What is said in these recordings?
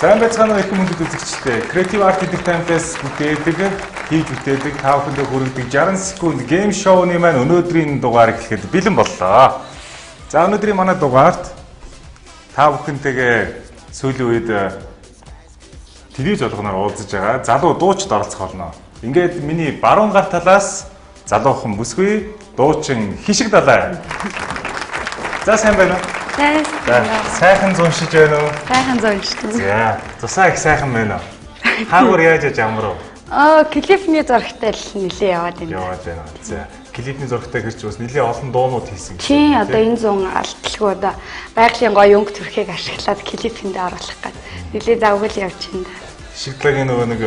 Сайн байцгаана уу их хүндэт үзэгчдээ. Creative Art гэдэг таймлаас бүтээдэг, хийж бүтээдэг, та бүхэндээ хүргэдэг 60 секунд гейм шоуны маань өнөөдрийн дугаарыг гэхэд бэлэн боллоо. За өнөөдрийн манай дугаарт та бүхэнтэйгээ сүүлийн үед телевиз болгоноор уулзаж байгаа залуу дуучид оролцох болно. Ингээд миний баруун гар талаас залуухан бүсгүй дуучин хишиг далай. За сайн байна уу? Сайхан зуншиж байна уу? Сайхан зуншиж. За, тусаа их сайхан байна уу? Хаагур яаж ямар уу? Клипний зурагтай л нэлээ яваад байна. Яваад байна. За, клипний зурагтай гэж бас нэлээ олон дуунууд хийсэн. Тийм, одоо энэ зун алталгүй одоо байгалийн гоё өнгө төрхийг ашиглаад клипэндээ оруулах гэдэг. Нэлээ завгүй явж байна. Шигдлагийн нөгөө нэг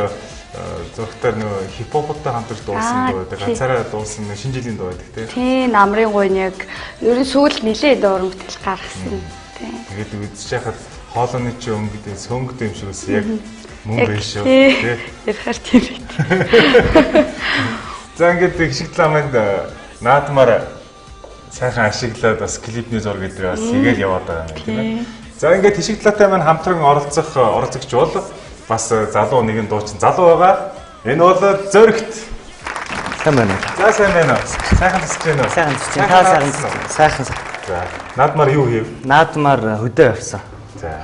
зурагтаар нөгөө хипхоптой хамтарч дуусан дуу байдаг. Ганцаараа дуусан шинэ жилийн дуу байдаг тийм. Тийм, намрын гуйныг ерөн сүүл нэлээ дуран бүтэл гаргасан. Тийм. Тэгээд үзэж яхад хоолойны чи өнгөд сөнгөд юм шиг ус яг мөн биш шүү тийм. Ярихаар тийм байт. За ингээд хишигдлаа манд наадмаар сайхан ашиглаад бас клипний зураг дээр бас хийгээл яваад байгаа юм тийм ээ. За ингээд хишигдлаатай маань хамтран оролцогч бол бас залуу нэгэн дуучин залуу байгаа. Энэ бол Зоригт. Сайн байна. За сайн байна. Сайхан тасч байна уу? Сайхан тасч байна. Та сайхан. За наадмаар юу хийв? Наадмаар хөдөө явсан. За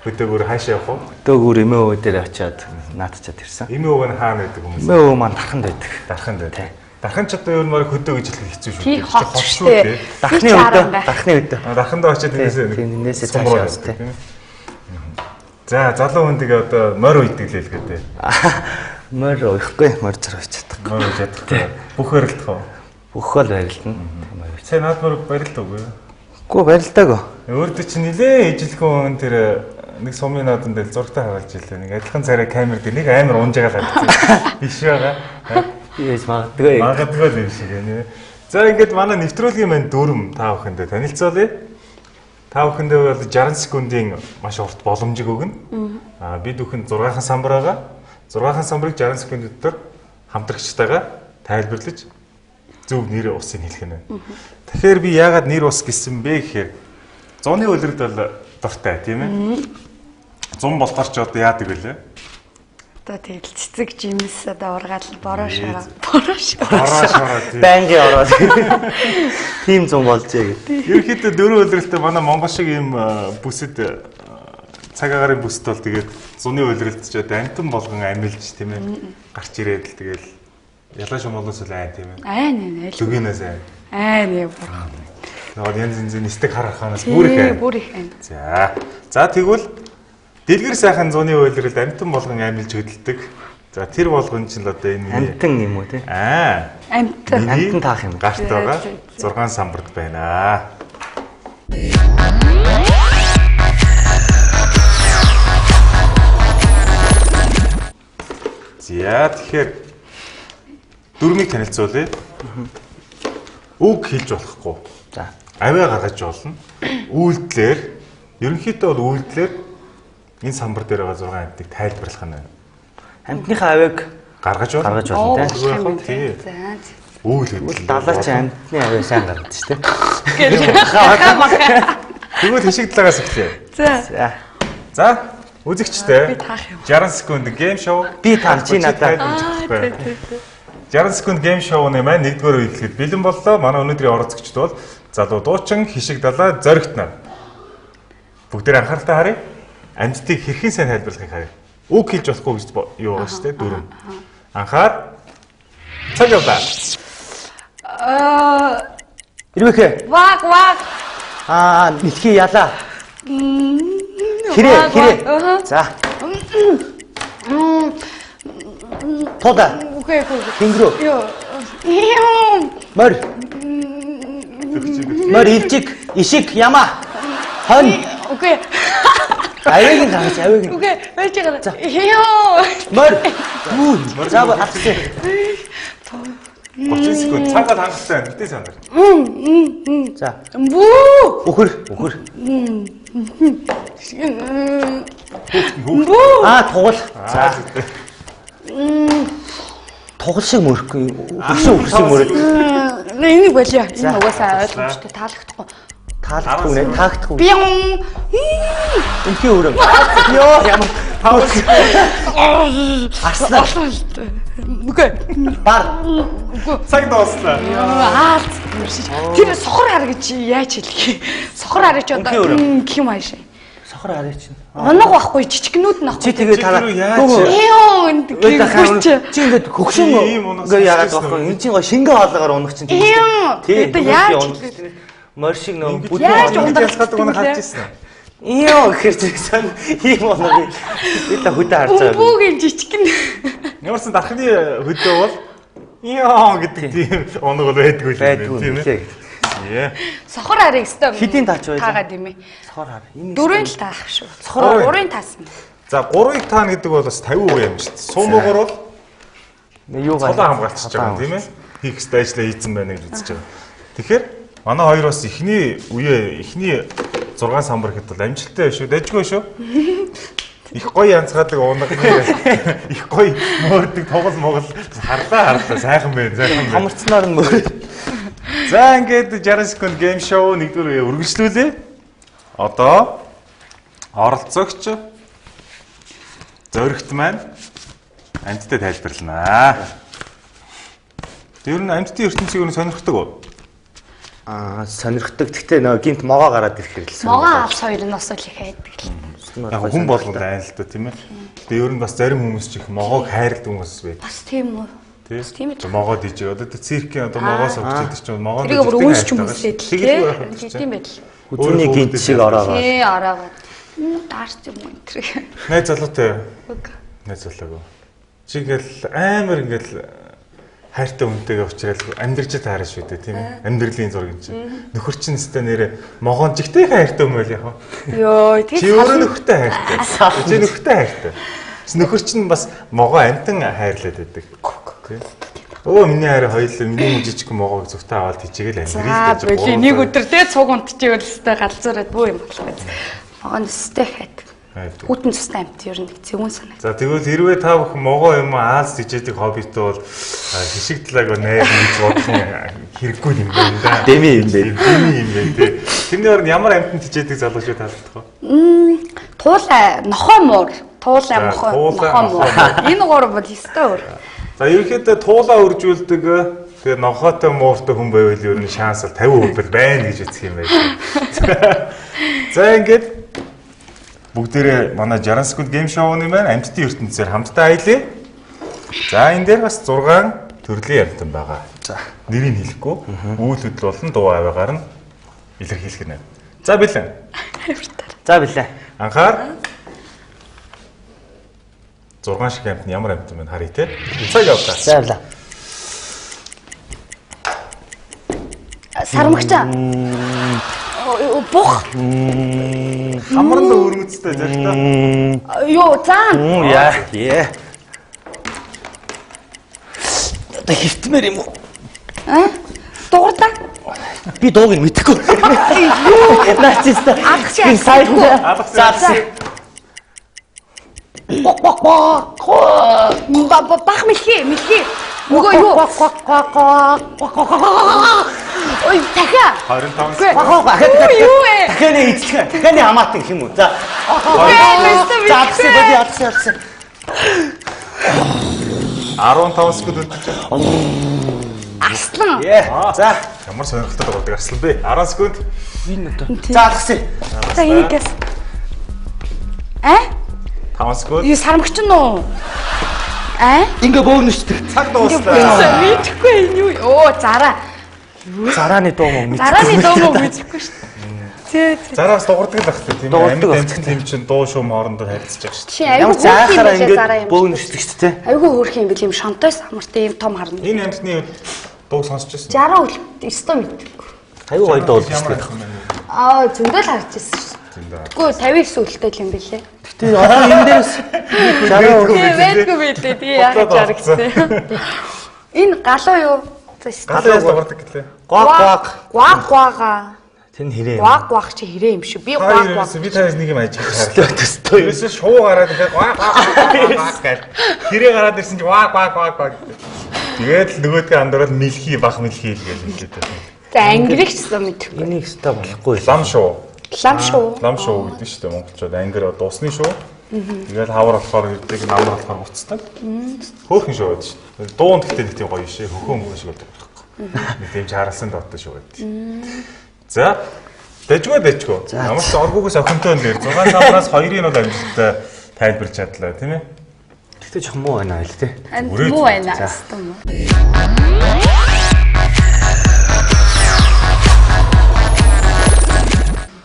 хөдөө бүр хаашаа явах вэ? Хөдөө гүр эмээ өвөө дээр очиад наадчаад ирсэн. Эмээ өвөө нь хаана байдаг хүмүүс? Эмээ өвөө маань Дарханд байдаг. Дарханд байдаг. Дархан ч одоо ер нь баг хөдөө гэж хэлэх хэцүү шүү. Тийм хот шүү дээ. Дархны өдөө. Дарханд очиад энэсээ цаашаа явсан тийм. За залуу хүн тэгээ одоо морь үйдэг л гэдэг. Морь уухгүй, морь зар ууж чадахгүй. Морь ууж чадахгүй. Бүх барилдах уу? Бүх бол барилдана. Сайн наадмаар барилдаагүй юу? Үгүй барилдаагүй. Өөртөө чи нилээ ижилхэн хүн тэр нэг сумын наадмын дээр зургтай хагалж илээ. Нэг адилхан царай камер дээр нэг амар унжаагаад харагдсан. Биш байгаа. Ийж магадгүй. Магадгүй л юм шиг нэ. За ингээд манай нэвтрүүлгийн маань дүрм та бүхэндээ танилцуулъя. Та бүхэндээ бол 60 секундын маш урт боломжийг өгнө. Бид бүхэн 6хан самбар байгаа. 6хан самбарыг 60 секунд дотор хамтрагчтайгаа тайлбарлаж зөв нэр усыг хэлэх нь. Тэгэхээр би яагаад нэр ус гэсэн бэ гэхээр зуны үлрэлд бол дуртай тийм ээ. Зун болохоор ч одоо яадаг вүлээ? Одоо тэгэл цэцэг жимс одоо ургаал бороо шороо. Банги ороод. Тим зам болжээ гэдэг. Ерөнхийдөө дөрөв үлрэлтээ манай Монгол шиг ийм бүсэд цаг агарын бүсэд бол тэгээд зуны үлрэлт ч одоо амтан болгон амилж тийм ээ. Гарч ирээд л тэгэл ялаа шумуулаас үл айн тийм ээ. Айн. Лүгэнээс айн. Айн яг бүр. Тэгээд янз янзын стек хараханаас бүр их айн. Бүр их айн. За тэгвэл дэлгэр сайхан зуны үйлрэлд амтан болгон амилж хөдөлдөг. За тэр болгон чинь л одоо энэ амтан юм уу тий? Амтан таах юм. Гарт байгаа 6 самбарт байна. За тэгэхээр дөрмийг танилцуулъя. Үг хэлж болохгүй. За авиа гаргаж болно. Үйлдэлээр ерөнхийдөө бол үйлдэлээр энэ самбар дээр байгаа 6 амтыг тайлбарлах нь. Амтныхаа авиг гаргаж болно тий. За. Үйл хэвлэл. Далаач амтны авиг сайн гаргаж тий. Тэгвэл хишиг талаагаас эхлэе. За үзэгчтэй 60 секунд гейм шоу. Би тань чи надад 60 секунд гейм шоуны маань нэгдүгээр үйлдэлэхэд бэлэн боллоо. Манай өнөөдрийн оролцогчд бол залуу дуучин хишиг далай Зоригт нар. Бүгдээр анхааралтай харъя. Амттыг хэрхэн сайн тайлбарлахыг харъя. Үг хэлж болохгүй гэж юу байгаа шүү дээ дөрөв. Анхаар. Цаг явлаа. Ирвэхэ. Ваг. Нэлхий ялаа. Хэрэг. За. Тода. Үгүй. Тэнгэрөө. Морь. Морь ивчиг, ишиг, яма. Хон. Үгүй. Авиг гаргаж авиг. Үгүй. Байж байгаа. Морь. За атсан. 30 секунд цагаад хангалттай байна. Битээ сандар. За. Бүү. Өхөр. Тугал. За. Тугал шиг мөрөхгүй. Өксөн мөрөд. Энийг болио. Энэ угаасаа ойлгомжтой таалагдахгүй. Таалагдахгүй нэ, таагдахгүй. Бион. Үнхий өрөө. Йоо ямар пауз. Арслаа. Үгүй. Бар. Цаг дууслаа. Аалт. Тэр сохор хар гэж яаж хэлэх? Сохор хар гэж одоо юм ааш. Сохор хараа чинь. Оног байхгүй жижигнүүд нь Чи ахгүй. тэгээ тараа. Ёо Чи ингээд хөгшин ингээ яагаад байхгүй. Энд чинь гоо шингээ хоолоогоор унах чинь. Тэгээд яаж моршиг нөө яаж ялгаад уг нь харж ирсэн. Йоо гэхэр чинь ийм оног бид та хөдөө харж байгаа. Бүгэн жижигэн. Ямарсан дархны хөдөө бол ёо гэдэг тийм оног бол байдгүй л тийм ээ. Сохор харыг өстой. Хэдийн таач байж? Таагаад юм ээ. Сохор хар. Дөрөв л таах шүү. Сохор 3-ын таасан. За 3-ыг таана гэдэг бол бас 50% юм шүү дээ. Сумбуугаар бол юу цолоо хамгаалчихж байгаа тийм ээ. Хийх ёстой ажлаа хийсэн байна гэж үзэж байгаа. Тэгэхээр манай хоёр бас эхний 6 самбар гэхэд бол амжилттай шүү. Дэжгүй шүү. Их гоё янзгаадаг унаг их гоё мөрдөг тоглол монгол харлаа сайхан байна. Хамарцнаар нь мөр. За ингээд 60 секунд гейм шоу нэгдүгээр үргэлжлүүлээ. Одоо оролцогч зоригт маань амьтдад тайлбарлана. Тэр нь амьтдын ертөнцийг нь сонирхдаг уу? Сонирхдаг. Гэхдээ нөө гинт могоо гараад ирэх хэрэглэсэн. Могоо алс хоёр нь бас л их хайдаг л. Яг хүн болгонд айн л да тийм ээ. Тэгээ ер нь бас зарим хүмүүс ч их могоог хайрладаг хүмүүс байдаг. Бас тийм үү? Тийм ээ. Могоо дижээ. Одоо циркийн одоо могоос авч идэх чинь могоо тэрийг бүр үүсч хүмүүстэй л тийм байл. Хүзний гинт шиг ороод. Тий ороод. Даарч юм энэ тэр. Найз залуутай. Найз залууг. Чигээл амар ингээл хайртай үнтэйгээ уулзрал амьдрч таараш шүү дээ тийм ээ. Амьдралын зураг юм чинь. Нөхөр чинь өстой нэрээ могоон жигтэй хайртай юм байл яг. Йоо тийм. Чи өөрөө нөхөртэй хайртай. Чи нөхөртэй хайртай. Нөхөр чинь бас могоо амтан хайрлаад байдаг. Өө миний хараа хоёул миний жижиг могоог зүгтээ аваад тийчээл амьдрий гэж. Аа нэг өдөр те цуг унтчихвэл өстой галзуураад бүү юм болох гэж. Могоон өстой хайдаг. Хүүтэн цустай амт ер нь зэвүүн санаа. За тэгвэл хэрвээ та бүхэн могоо юм аалс тийчээдэг хоббитой бол хишиг талааг найр гэж бодох хэрэггүй юм байна да. Дэми юм бэ. Дэми юм байна тий. Тэрний орнд ямар амтан тийчээдэг залуучууд таалагдах вэ? Туулай нохоо муур. Туулай нохоо муур. Энэ гурав бол өстой өөр. За ерөнхийдөө туулаа үржүүлдэг тэгээ нохоотой мууртай хүн байвал ер нь шанс бол 50% байна гэж үзэх юм байна. За ингээд бүгдээрээ манай 60 секунд гейм шоуны маань амьтдын ертөнцөөр хамтдаа аялъя. За энэ дээр бас 6 төрлийн амьтан байгаа. За нэрийг хэлэхгүй үйл хөдлөл болон дуу аваагаар нь илэрхийлэх нь. За бэлэн. За билээ. Анхаар 6 шиг амьтан ямар амьтан байна харъя те. Цаг явлаа. За билээ. Сармагчаа. Бух. Хамрал өргөцтэй залта. Йоо заан. Яа. Одоо хитмэр юм уу? Дуурдаа. Би дууг нь мэдэхгүй. Юу? Нациста. Алгачаа. Заасан. Бах мэлхий. Нөгөө юу? Ой, дахиа. 25 секунд. Юу вэ? Дахианы эзлэх. Дахианы хамаатан гэх юм уу? За. Заасан боди алсан. 15 секунд үлдэж байна. Арслан. За. Ямар сонирхолтой дурдаг арслан бэ? 10 секунд. За алгасан. За энийгээс. 5 секунд. Юу сармагч нь уу? Ингээ бөөгнөшдөг. Цаг дуслаа. Мэдхгүй энэ юу? Оо зараа. Зарааны дуу мөн мэд. Зарааны дуу мөн мэдхгүй шүү дээ. Зараас дуурдаг л багтай тийм Дуурдаг амьд багтай. тийм чинь дуу шуум хоорондоо харилцаж байгаа шүү Чи айгүй Ямар заахаараа ингээ ингээ бөөгнөшдөг ч тийм. айгүй хөөрх юм бил юм шонтой самартай юм том харна. дээ. Энэ амьтны дуу сонсч байсан. 60 үл өстой мэдгүй. Аюу гоё дуу болдог Ямар шүү. Аа зөндөл харж ирсэн шүү. дээ. Тэггүй 59 үлтэй юм билээ. Гэтэ одоо энэ дээрс 60 Байдгүй байлээ тий яах гэж гэсэн. Энэ галуу юу? Галаас дуурдаг гэлээ. Гуага. тэн хэрэг. Гуаг чи хэрэг юм шүү. Би гуаг. Би танаас нэг юм ажиг харлаа. Төстэй. Ерөөсөө шуу гараад ирэхэд гуаг гэл. Хэрэг гараад ирсэн чи гуаг. Тэгээд л нөгөөдгөө андуураад мэлхий бах мэлхий л гээл хэлээд байна. За ангирч гэсэн мэдхгүй. Энийг өстой болохгүй. Лам шүү. Лам шүү. Лам шүү гэдэг нь шүү дээ монголчууд ангир одоо усны шүү. Тэгээд хавар болохоор ирдэг, намар болохоор уцдаг. Хөөхөн шүү гэдэг шүү. Дуун гэхдээ нэг тийм гоё шээ. Хөхөн мөн шиг байдаг байхгүй. Нэг тийм чаралсан доттой шүү гэдэг. За дэжгөө. Ямар ч оргуугаас охинтой нэр 6 самраас 2-ыг бол амжилттай тайлбарч чадлаа тийм ээ. Тэгтээ жоохон муу байна л тий. Муу байна гэсэн юм.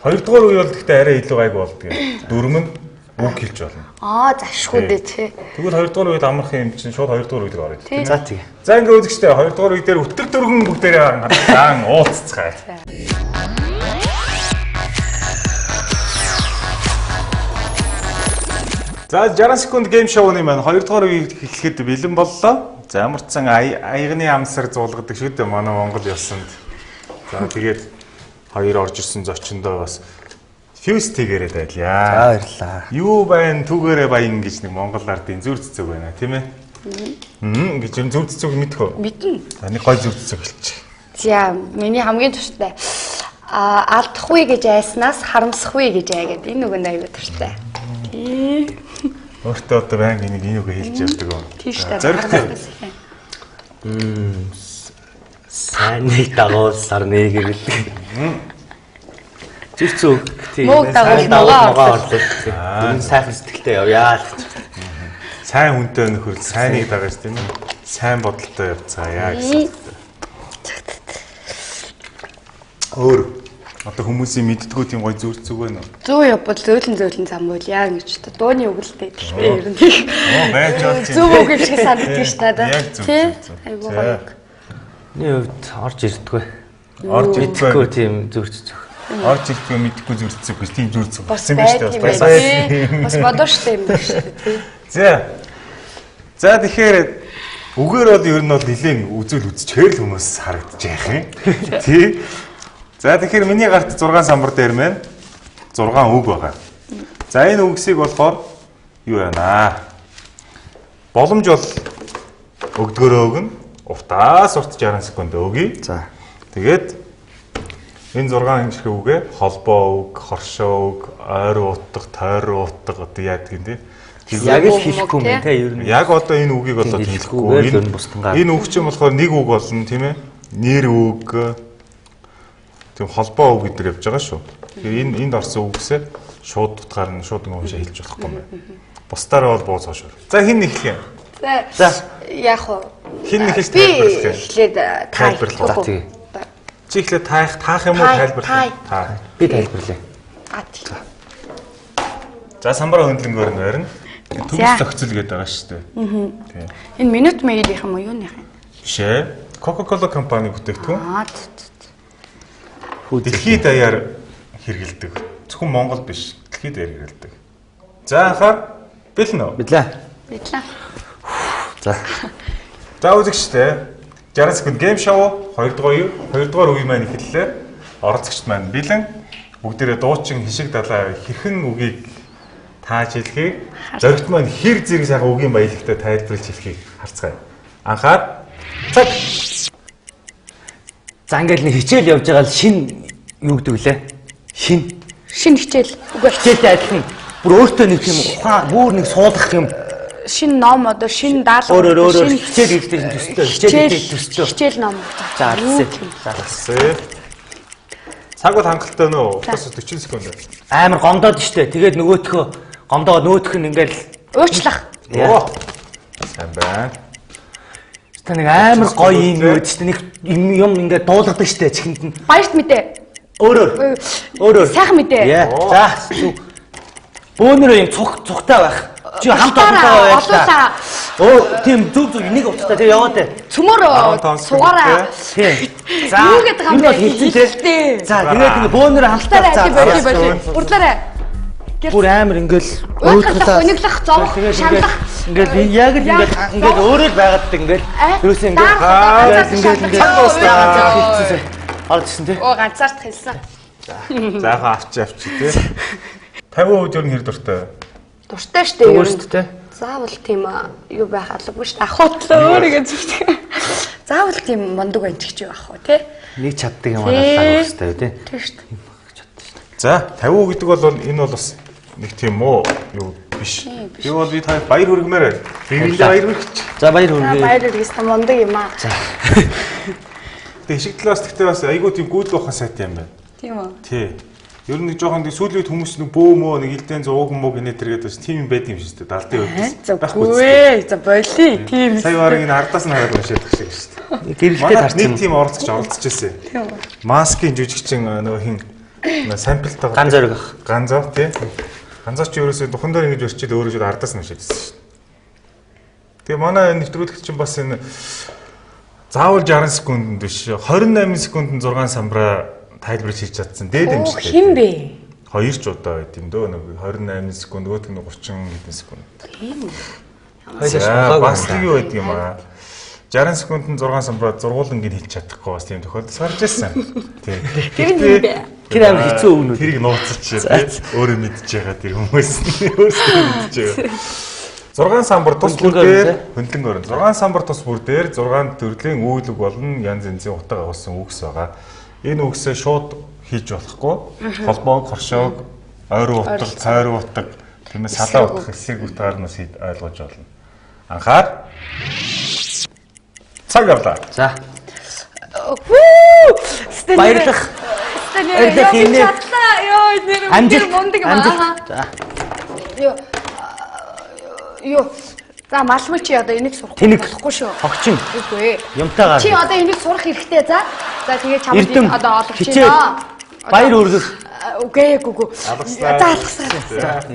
Хоёрдугаар үе бол гэхдээ арай илүү гайг болдгоо. Дөрөв нь үг хэлж болно. Зашгүй дээ тий. Тэгвэл хоёрдугаар үед амархан юм чинь шууд хоёрдугаар үед орё. За тий. За ингээ үзэгчтэй хоёрдугаар үе дээр өтөр дөргөн бүгдээрээ хаан уулзцгаая. За 60 секунд гейм шоуны маань хоёрдугаар үеийг эхлэхэд бэлэн боллоо. За ямар ч сан аягны амсар зуулгадаг шүү дээ манай Монгол ёсонд. За тэгээд хоёр орж ирсэн зочиндоо бас фьюз тэгээрээ байлаа. За баярлаа. Юу байна түгээрээ баян гэж нэг Монгол ардын зүр цэцэг байна тийм ээ. Ингэж юм зүр цэцэг мэдхөө. Мэднэ. За нэг гой зүр цэцэг хэлчих. За миний хамгийн турштай алдахгүй гэж айснаас харамсахгүй гэж айгээд энэ үгэнд аягүй турштай. Өөртөө одоо байнг энэ үг хэлж явдаг юм. Тийш та. Зоригтой. Сайн нэг дагуулсаар нэг ирэл. Зүрцүү тийм дагуулгаа орлоо. Энэ сайхан сэтгэлтэй явъя л гэж. Сайн хүнтэй нөхөрл сайныг дагаж тийм ээ. Сайн бодолтой явцгаая гэсэн. Өөр одоо хүмүүсийн мэддгүү тийм гоё зүр зүг байна уу? Зүү явбал зөөлөн зам бол яа гэж та дууны үгэлтэй гэхдээ ер нь тийм. Байж болж Зүв үг шиг санагдаж ш надад. Тий. Айгуу гоё. Миний хувьд орж ирдэггүй. Орж ирдэггүй тийм зүрч зүг. Орж ирдэггүй мэддэггүй зүр цэцэг биш тийм зүр цэцэг Бас болсон биз дээ. Бас бодоштой юм биш тий. За тэгэхээр үгээр бол ер нь бол нэлээд үзэл үзчихээр л хүмүүс харагдаж яах юм. Тий. За тэгэхээр миний гарт 6 самбар дээр маань 6 үг байгаа. За энэ үгсийг болохоор юу байна? Боломж бол өгдгөрөө өгнө. Уртаас урт 60 секунд өгье. За. Тэгээд энэ 6 шиг үгээ холбоо үг, хоршоо үг, ойр уутга, тойр уутга одоо яадаг юм тий. Яг л хэлэхгүй юм те ер нь. Яг одоо энэ үгийг одоо хэлэхгүй. Энэ үг чинь болохоор нэг үг болно тийм ээ. Нэр үг тийм холбоо үг гэдэр явж байгаа шүү. Тэгэхээр энд орсон үгсээ шууд утгаар нь шууд нэг уншаа хэлж болохгүй юм байна. Бусдаараа бол бууз хошоо. За хин эхлэе. За яг уу хин эхлэж тайлбарлах юм. эхлээд Тайлбарлах. Тий. Чи эхлээд таах юм уу тайлбарлах? Таа. Би тайлбарлая. тий. За самбараа хөндлөнгөөр нь барина. Төгс зохицол гэдэг байгаа шүү дээ. Тийм. Энэ минут мэйдийнх юм уу юуных юм? Биш ээ. Coca-Cola компани бүтээгдэхүүн. Дэлхийд Дэлхийд даяар хэрэгэлдэг. Зөвхөн Монгол биш. Дэлхийд даяар хэрэгэлдэг. За анхаар бэлэн үү? Бидлээ. Бидлээ. За. За үзэгчтэй 60 секунд гейм шоу 2 дугаар үе маань эхэллээ. Оролцогчд маань бэлэн. Бүгдээрээ дуучин хишиг далаа хэрхэн үгийг тааж хэлхийг, зоригт маань хэр зэрэг сайхан үгийн баялагтай тайлбарлаж хэлхийг харцгаая. Анхаар цаг. За ингээл нэг хичээл явж байгаа л шин юу гэдэг лээ? Шин Хичээл. Үгүй хичээлтэй адилхан бүр өөртөө нэг юм ухаан бүр нэг суулгах юм. шин ном одоо шин даалга Өөр хичээл хийдэг төстэй. хичээл ном. За алсаа. Алсаа. Цаг бол хангалттай нөө? Утас 40 секунд. Амар гомдоод штэ. Тэгээд нөгөөтхөө гомдоо нөөтх нь ингээл Уучлах. Оо. Сайн байна. та нэг амар гоё юм юу штэ. Нэг юм ингээд дуулгадаг штэ чихэнд нь. Баярт мэдээ. Өөрөөр. Сайхан мэдээ. За. Бөөнөрөө юм цухтай байх. Чи хамт олонтой байлаа. Тийм зүг нэг утгатай тэг яваад дээ. Цөмөр сугаараа. Тийм. За. Юу гэдэг юм бэ? Хэлсэн. За тэгээд бөөнөрөө хамтдаа Урдлаарай. Бүр амар ингээл өөдрөлөх, өниглөх, зовх, шаналх. Ингээл яг л ингээд өөрөө л байгаад ингээл ерөөсөө ингээд орчихсон тий. Оо ганцаарт хэлсэн. За авч тий. 50% ер нь хэр дуртай? Дуртай штэ ер нь. Өөртөө. Заавал тийм юу байх албагүй штэ. Ахуутлаа өөрийгөө зүгтээ. Заавал тийм мондөг байна ч гэж юу ах вэ те? Нэг чаддаг юм аналаа өгөх хэрэгтэй тий. Тийм шүү дээ. За 50 гэдэг бол энэ бол бас нэг тийм муу юу биш. Би бол би та баяр хүргэмээр. Бирлээ баяр хүргэж. За баяр хүргэе. Баяр хүргэсэн мундаг юм аа. За. Тэг шиг талаас тэгтээ бас айгуу тийм гүйд ухаан сайт юм байна. Тийм үү. Тий. Ер нь нэг жоохон тийм сүүлийн үед хүмүүс нэг бөө мөө нэг илдэн зууг мөө гинэ тэргээд бас тийм юм байд юм шүү дээ. Далдын үед. Үгүй за болий. Тийм. Сая бараг энэ ардаас нь хараад уншаад тах шиг шүү дээ. Гэрэлтэй тарч нэг тийм оролцож ирсэн. Тийм үү. Маскын жүжигчин нөгөө хин самплтайгаа ган зориг ах. Ганзоо тий. Ганзоо ч ерөөсөө духан дээр ингэж өрчид өөрөө шууд ардаас нь уншаад ирсэн шүү дээ. Тэгээ манай нэвтрүүлэгт чинь бас энэ заавал 60 секундэд биш 28 секундэд 6 самбараа тайлбарч хийж чадсан. Дээд юм шиг. Хин бэ? Хоёр ч удаа байт юм дөө нэг 28 секунд нөгөөх нь 30 хэдэн секунд. Тийм үү. Хоёулаа бас нэг юу байдаг юм аа. 60 секундэд 6 самбараа зургуулan ингэ хийж чадахгүй бас тийм тохиолдол сарж ирсэн. Тийм. Тэр нь юм бэ? Тэр амар хэцүү өгнө. Тэрийг нууцчих тий. Өөрөө мэдчихэж байгаа тэр хүмүүс өөрсдөө мэдчихэж байгаа. 6 самбар тус бүр дээр хөндлөн өрн. 6 самбар тус бүр дээр 6 төрлийн үйлэг болон янз янзын утга агуулсан үгс байгаа. Энэ үгсээ шууд хийж болохгүй. Холбоог, хоршоог, ойрын утга, цайрын утга, тиймээс салаа утга хэсэг утгаар нь ойлгож болно. Анхаар. Цаг явлаа. За. Баярлах. Баярлах юм. Ёо нэр мундаг юм аа. За. Ёо. За малмал чи одоо энийг сурах болохгүй шүү. Хогчин. Үгүй. Юмтайгаар. Чи одоо энийг сурах хэрэгтэй за. За тэгээ чамд одоо олгож байна. Баяр хүргэх. Үгүй. За алгасаа.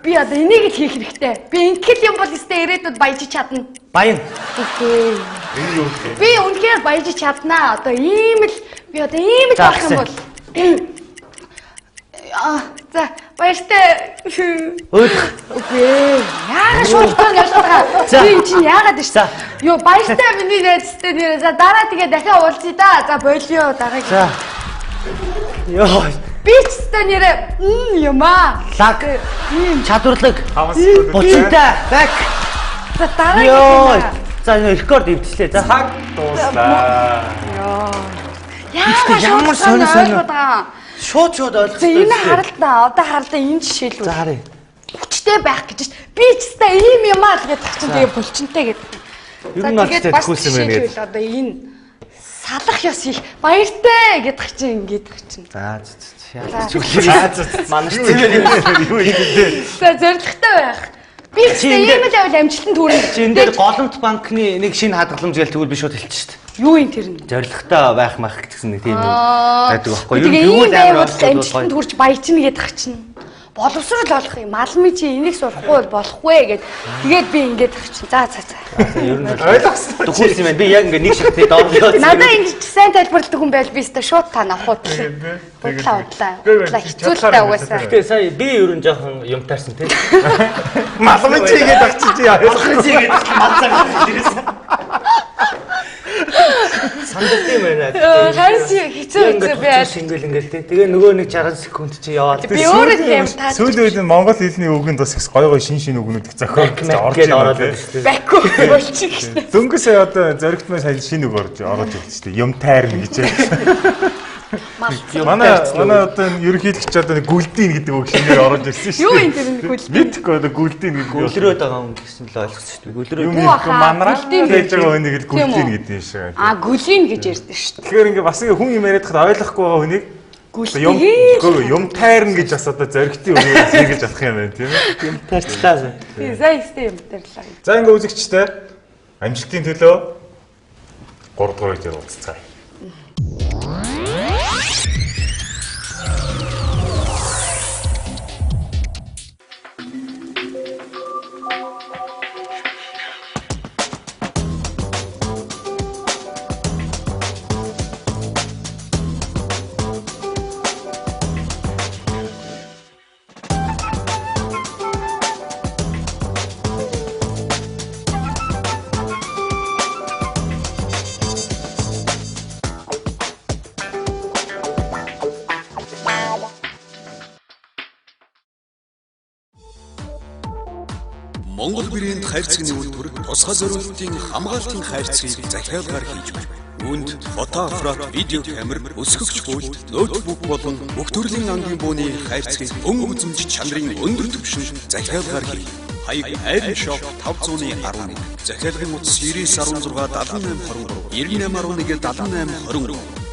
Би одоо энийг л хийх хэрэгтэй. Би ингээл юм бол өстэй ирээдүйд баяжиж чадна. Баян. Үгүй. Энэ юу вэ? Би үнэхээр баяжиж чаднаа. Одоо ийм л би одоо ийм л болох юм бол. За баяртай. Үгүй. Яагаад шууд тань ялгаа. Би энэ чинь яагаад ш. Йоо баяртай миний найзтай нэрээ. За дараа тэгээ дахиад уулзъя да. За болио дараагийн. За. Йоо. Би ч та нэрээ юм аа. Лаг. Ийм Чадварлаг. Хамсгүй. Буцантай. Бак. за дараагийн. Йоо. За рекорд эвдчихлээ. За. Цаг дуслаа. Яагаад ямар шууд сони. ойлгоо. Шууд ойлгох. За энэ харалтаа. Одоо харалтаа энэ жишээл үү. За харъя. Хүчтэй байх гэж шүү дээ. Би ч та ийм юм аа л гэдэг чинь тэгээ булчинтай гэдэг. Ер нь бол тэтгүүлсэн байна гэдэг. Одоо энэ салах ёс их баяртай гэдэг чинь ингээд чинь. За. Манай Юу ингэдэ? За зоригтой байх. Би ч ийм л байвал амжилтанд хүрнэ. чи энэ дээр голомт банкны нэг шинэ хадгаламж гээл тэгвэл би шууд хэлчих шүү дээ. Юу юм тэр нь? Зоригтой байх мах гэсэн нэг тийм юм байдаг байхгүй юу? Тэгээ Юу ийм л амар байвал амжилтанд хүрч баяжна гэдэг чинь. Боловсрол болох юм. Малмын чи энийг сурахгүй болохгүй гэд. Тэгээд би ингээд чинь. За. Ер нь Ойлгосон. төгөөс юм байна. Би яг ингээ нэг шигтэй доорлоо. Надаа ингэж сайн тайлбарладаг хүн байл би өстө шууд танаа хуудлаа. Худлаа хэцүүлтэй угаасаа. Тэгээ сая би ер нь жоохон юмтаарсан тий. Малмын чигээд авчиж яа. Сандалт юм байна. Харин хэцүү байл. Ингээл тий. Тэгээ нөгөө нэг 60 секунд чи яваад. Би өөрөө тийм таа. Сүүлийн үед Монгол хэлний үгэнд бас их гой шин үгнүүд их зохиолж орж ороод байна. байна шүү дээ. Баку болчих. Дөнгөсөө одоо зоригтмаа сайн шинэ үг орж ирж байна шүү дээ. Юм тайрна гэж. Манай одоо ерөнхийлөгч одоо гүлдийн гэдэг үг шинээр орж ирсэн шүү дээ. Юу юм тэр гүлдийн? Мэдхгүй одоо гүлдийн гэдэг үг. Гөлрөөд байгаа юм гэсэн л ойлгосон шүү дээ. Гөлрөөд. Юм манараа гэж байгаа хүнийг л гүлдийн гэдэг юм шиг. Гүлийн гэж ярьдэн шүү дээ. Тэгэхээр ингээ бас хүн юм яриад хад ойлгохгүй байгаа хүнийг юм тайрна гэж бас одоо зоригтын үгээс хэлж авах юм байна тийм ээ. Юм таарчлаа. Тийм сайн юм тарлаа. За ингээ үзэгчтэй амжилтын төлөө 3 дугаар дээр уулзцгаая. Монгол бирээнд хайрцагны үйлдвэр тусгай зориулалтын хамгаалтын хайрцагыг захиалгаар хийж байна. Үүнд фото аппарат, видео камер, өсгөгч пульт, ноутбук болон бүх төрлийн ангийн бууны хайрцагыг өн үзэмж чанарын өндөр түвшинд захиалгаар хий. Хаяг Iron Shop 511 захиалгын утас 9916 7823 9811 7823.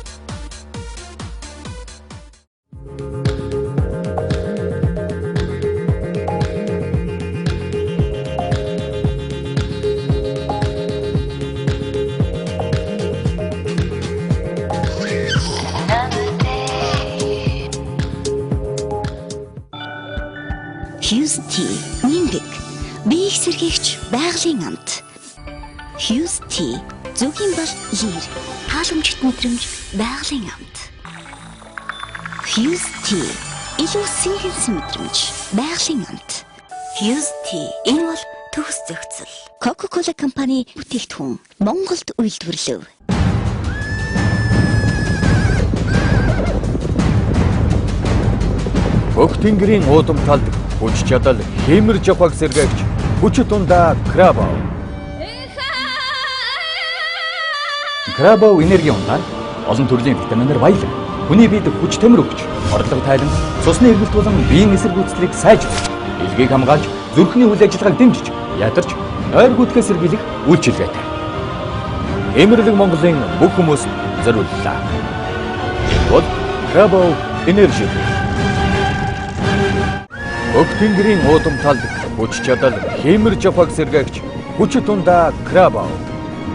Hughes Tea Нимбэг бие их сэргийгч байгалийн амт. Hughes Tea зөвхөн бол лир халамжит мэдрэмж байгалийн амт. Hughes Tea илүү синхэнсэн мэдрэмж байгалийн амт. Hughes Tea энэ бол төгс зохицол. Coca-Cola компани бүтээгдэхүүн Монголд үйлдвэрлэв. Бүх тэнгэрийн уудам талд хүч чадал хэмэрж явах сэргээгч хүчит ундаа Крабов. Крабов энерги ундаа олон төрлийн витаминаар баялаг. Хүний биед хүч тамир өгч, орлого тайлан, цусны эргэлт болон биеийн эсрэг үүслийг сайжруулж, илгийг хамгаалж, зүрхний үйл ажиллагааг дэмжиж, ядарч, ойр гүтгэс сэргийлэх үйлчилгээтэй. Эмэрлэг Монголын бүх хүмүүст зориуллаа. Энэ бол Крабов энерги. Бүх тэнгэрийн уудам талд хүч чадал хэмэрж явах сэргээгч хүчит ундаа Крабов.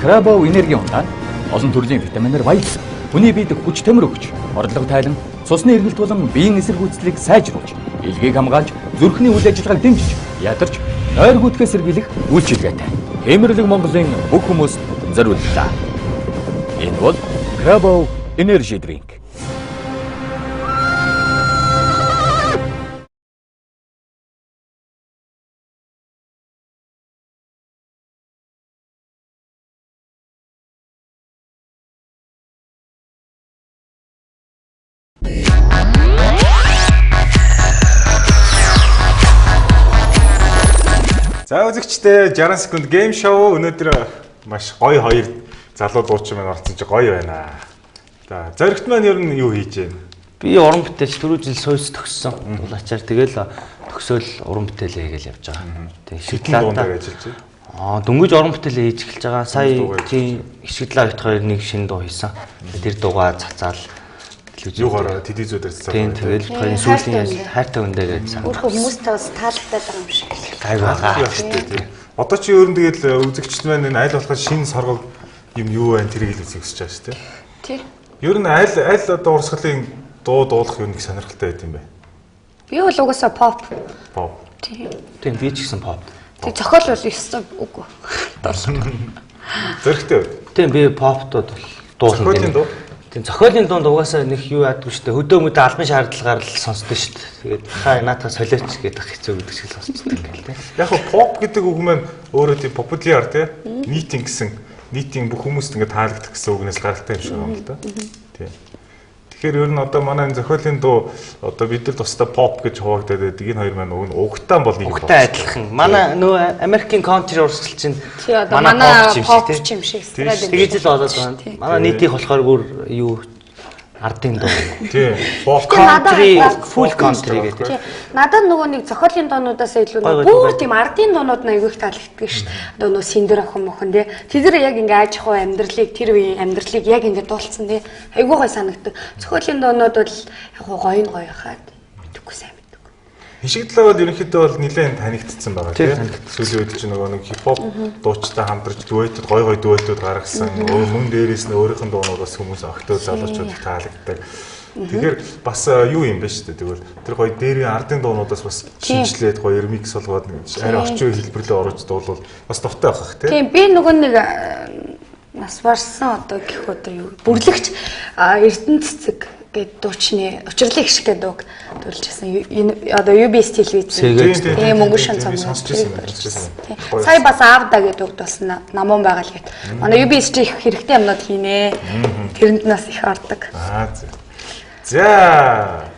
Крабов энерги ундаа олон төрлийн витаминаар баялаг. Хүний биед хүч тамир өгч, орлого тайлан, цусны эргэлт болон биеийн эсрэг үүслийг сайжруулж, илгийг хамгаалж, зүрхний үйл ажиллагааг дэмжиж, ядарч, ойр гүтгэс сэргийлэх үйлчилгээтэй. Эмэрлэг Монголын бүх хүмүүст зориуллаа. Энэ бол Крабов энерги дринк. За үзэгчдээ 60 секунд гейм шоу өнөөдөр маш гоё хоёр залуу дуучин маань орсон чи гоё байна. За зоригт маань ер нь юу хийж байна? Би уран бүтээлч түрүү жил сойс төгссөн. Дулаачаар тэгэл төгсөөл уран бүтээлээ хийгээл явж байгаа. Тэгээ шидлаатаа ажиллаж байна. Дөнгөж уран бүтээлээ хийж эхэлж байгаа. Сая тийм Ишгэлээ хоёрт хоёр нэг шинэ дуу хийсэн. Тэр дуугаа цацаал юугаар телевизээр цацаал. Тийм тэгэл хоёрын сүүлийн хайртай өндөө гэсэн. Өөрөө хүмүүстэй бас таалагдаад байгаа юм шиг. Гай байгаа. Одоо чи ер нь тэгэл үзэгчд маань энэ аль болох шинэ соргог юм юу байна тэрийг л үзэх гэж байгаа шүү дээ. Тий. Ер нь аль одоо урсгалын дуу дуулах юм нэг сонирхолтой байт юм бэ? Би бол угаасаа pop. Pop. Тий. Тийм би ч гэсэн pop. Тэг зохиол бол ёстой үгүй. Зөрөгтэй. Тийм би pop-тууд дуулсан. Зохиолын дуу. Тийм зохиолын дунд угаасаа нэг юу яадгүй шүү дээ. Хөдөө мөдөө албан шаардлагаар л сонсдог шүү дээ. Тэгээд хаа наатаа солиоч гэдэг хэцүү гэдэг шиг сонсдог юм байна. Яг нь pop гэдэг үг маань өөрөө тийм популяр тий нийтийн гэсэн нийтийн бүх хүмүүст ингээд таалагдах гэсэн үгнээс гаралтай юм шиг байна л да. Тийм. Тэгэхээр ер нь одоо манай энэ зохиолын дуу одоо бид нар тусдаа pop гэж хуваагдаад байдаг. Энэ хоёр маань уг нь угтаан бол нэг угтаа адилхан. Манай нөө Америкийн country урсгал чинь тий одоо манай pop юм шиг. Тэгээд л болоод байна. Манай нийтийнх болохоор бүр юу ардын дуу. Тий. Pop country, full country гэдэг. Надад нөгөө нэг зохиолын доонуудаас илүү бүр тийм ардын доонууд нь айгүйх таалагддаг шүү дээ. Одоо нөгөө синдер охин мохон тий. Тэр яг ингээ аж ахуй амьдралыг тэр үеийн амьдралыг яг ингээ дуулцсан тий. Айгүй гой санагддаг. Зохиолын доонууд бол яг гоё хаад мэдгүй сайн мэдгүй. Хишигдлээ бол ерөнхийдөө бол нэлээд танигдсан байгаа тий. Сүүлийн үед чинь нөгөө нэг хипхоп дуучтай хамтарч дуэтэд гоё дуэтүүд гаргасан. Мөн дээрээс нь өөрийнх нь дуунуудаас хүмүүс огтөө залуучууд таалагддаг. Тэгэхээр бас юу юм бэ шүү дээ. Тэгвэл тэр гоё дээрийн ардын дуунуудаас бас шинжилээд гоё ремикс болгоод арай орчин үеийн хэлбэрлээ оруулж дуулвал бас дуртай байх тий. Тийм би нөгөө нэг нас барсан одоо гэх одоо юу бүрлэгч Эрдэнэ цэцэг гэдэг дуучны учрлын гişг гэдэг үг дуулжсэн. Одоо UBS телевиз. Тийм мөнгө шин цомог. Сая бас аавда гэдэг үг дуулсан намуун байгаа л гээд. Манай UBS их хэрэгтэй юмнууд хийнэ. Тэрэнд нас их ордог. За.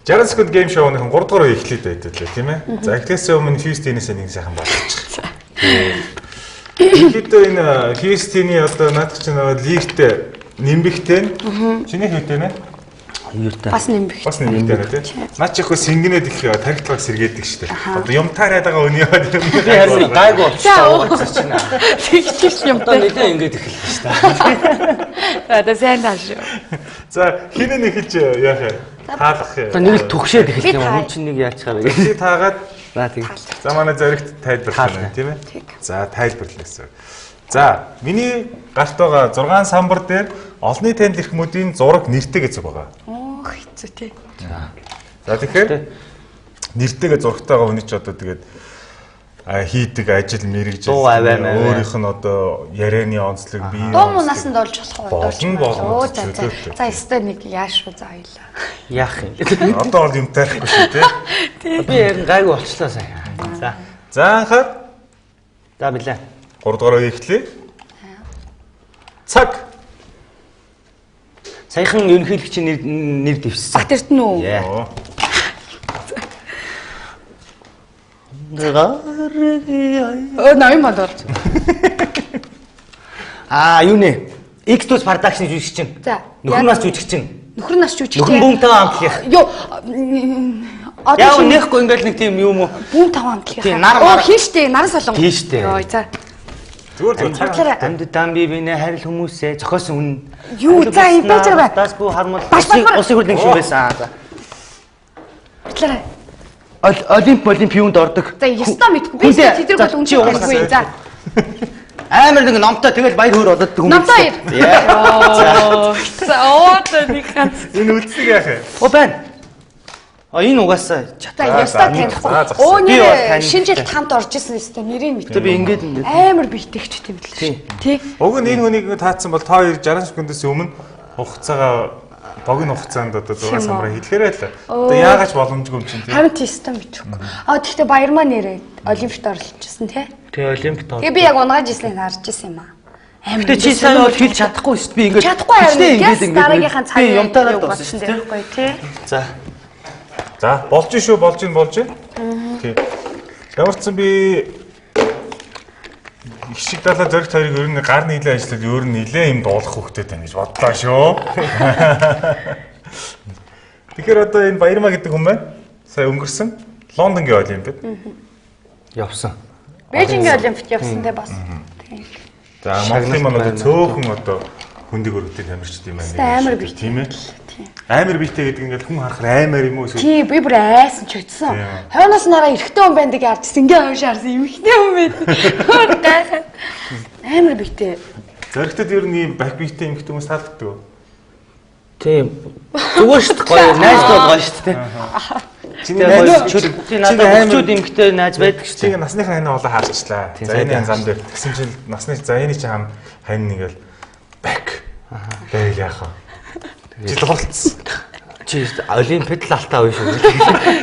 60 секунд гейм шоуныхан 3 дугаар үе эхлээд байдаг лээ тийм ээ. За эхлээсээ өмнө Houston-ээс нэг сайхан болгочих. Тэгэхдээ энэ Houston-ийн одоо наадах чинь лигт нэмбэгтэй. Чиний хэвтэй нэ? Юутай. Бас нэмбэх. Бас нэмбэгтэй тийм. Наад чихгүй сингэнээд их тархитлагаас сэргээдэг шүү дээ. Одоо юм таарад байгаа өний яа. Би харин гайгүй болчихсон чинь. Тэгчих юм Одоо нэлээ ингэж эхэллээ шүү дээ. Одоо сайн тааш. За хинэ нэг хэлж яах вэ? Таалах. Одоо нэг л түгшээд эхэлсэн юм. Хүн чинь нэг яачаар вэ? Би таагаад За тийм. за манай зоригт тайлбарлана тийм ээ. За тайлбарлаа гэсэн. За миний гарт байгаа 6 самбар дээр олонний танил эрхмүүдийн зураг нэртэй гэж байгаа. Оо хэцүү тий. За тэгэхээр нэртэйгээ зурагтай байгаа хүний ч одоо тэгээд хийдэг ажил мэрэгжил өөрийнх нь одоо ярианы онцлог бие Дуу мунасанд олж болох болно. За өстой нэг яаш шүү за хоёлаа. Яах юм. Одоо бол юм таахгүй шүү тий. Би ярин гайгүй болчлоо сая. За. За анхаад За билээ. 3 дугаар үе эхлэе. Цаг. Саяхан ерөнхийлөгчийн нэр дэвссэн. Бат эрдэнэ үү? Оо. Өө намын модор. Юу нэ? X2 production жүжигч чинь. За. Нөхөр нас жүжигч чинь. Нөхөр нас жүжигч. Нөхөр бүүм таван амтлах. Йоо. Яа нэхгүй ингээл нэг тийм юм уу? Бүүм таван амтлах. Тийм, нар Оо хийштэй, нар солон. Хийштэй. Йоо за. Зүгээр Амьд дамби бинэ харил хүмүүсээ зохиосон хүн. Юу за энэ байж байгаа. Тас бүү хармал. Баш. Усын хөрлөн шиг байсан. Батлаарай. Олимпиунд ордог. За ёстой мэдгүй. Би тэдрэг бол үнэн хэрэггүй. За. Амар нэг номтой тэгэл баяр хөөр болоод хүмүүс. Номтой. Оо. За оо нэг ганц. Энэ үлдсэг яах вэ? Оо байна. Энэ угаасаа За ёстой танихгүй. Оо нэр шинэ жилд хамт орж исэн ёстой нэрийг мэдээ. би ингээд Амар биетэйгч тийм билээ шүү. Тий. Уг нь энэ хүнийг таацсан бол та хоёр 60 секундээс өмнө хугацаагаа богино хугацаанд одоо 6 самбараа хэлэхээрээ л одоо яагаад боломжгүй юм чинь тий. Харин систем бичихгүй. Тэгэхдээ баярмаа нэрээ олимпиад оролцсон тий. Тэгээ олимпиад. Тэгээ би яг унааж ирснийг харж исэн юм аа. Гэтэ чи сайн бол хэлж чадахгүй шүү дээ. Би ингээд Чадахгүй харин дараагийнхаа би цагийн юмтаараа юу дууссан болсон байхгүй тий. За. За болж шүү болж байна. Тий. Ямарчсан би их шиг далаа зоригт хоёрыг ер нь гар нийлээ ажиллаад ер нь нилээ юм дуулах хөвгтэй тань гэж бодлоо шүү. Тэгэхээр одоо энэ Баярмаа гэдэг хүн байна. Сая өнгөрсөн Лондонгийн олимпиад Явсан. Бээжингийн олимпиад явсан те бас. Тий. За Монголын маань одоо цөөхөн одоо хүндэг өргөдөл тамирчд юм байна. Амар бий. Тийм ээ. Амар биетэй гэдэг ингээд хүн харахаар амар юм уу эсвэл Тий, би бүр айсан ч өдсөн. Хойноос нараа эрэгтэй хүн байдаг яарчс ингээ хойш харсан эмэгтэй хүн байд. Хөр гайхаад. Амар биетэй. зоригтод ер нь ийм бак биетэй эмэгтэй хүмүүс таалагддаг уу? Тийм. Зүгээр шүү дээ. Гоё найз бол гоё шүү дээ. Чиний найз чи надад хөвчүүд эмгтэй найз байдаг шүү чинь дээ. насныхаа хань олоо хаарчлаа. За энэ зам дээр тэгсэн чинь насны за энэ чинь хань нэгэл бак. Тэгэл яах вэ? Чи тоглолцсон. Чи олимпиад л алтаа уу шүү.